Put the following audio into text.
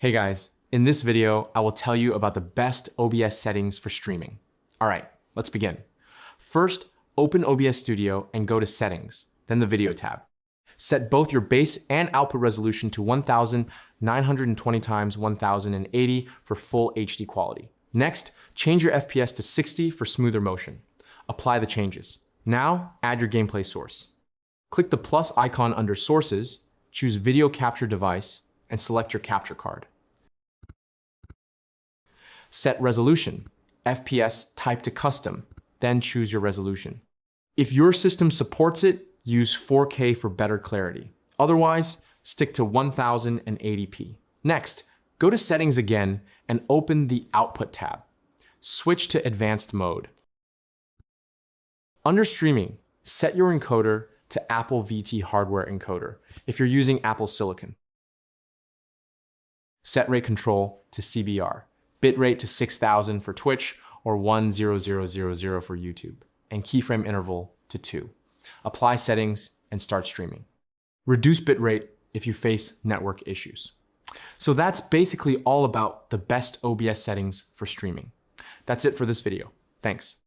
Hey guys, in this video, I will tell you about the best OBS settings for streaming. All right, let's begin. First, open OBS Studio and go to Settings, then the Video tab. Set both your base and output resolution to 1920 x 1080 for full HD quality. Next, change your FPS to 60 for smoother motion. Apply the changes. Now, add your gameplay source. Click the plus icon under Sources, choose Video Capture Device, and select your capture card. Set resolution, FPS type to custom, then choose your resolution. If your system supports it, use 4K for better clarity. Otherwise, stick to 1080p. Next, go to Settings again and open the Output tab. Switch to Advanced mode. Under Streaming, set your encoder to Apple VT hardware encoder if you're using Apple Silicon. Set rate control to CBR, bitrate to 6000 for Twitch or 10000 for YouTube, and keyframe interval to 2. Apply settings and start streaming. Reduce bitrate if you face network issues. So that's basically all about the best OBS settings for streaming. That's it for this video. Thanks.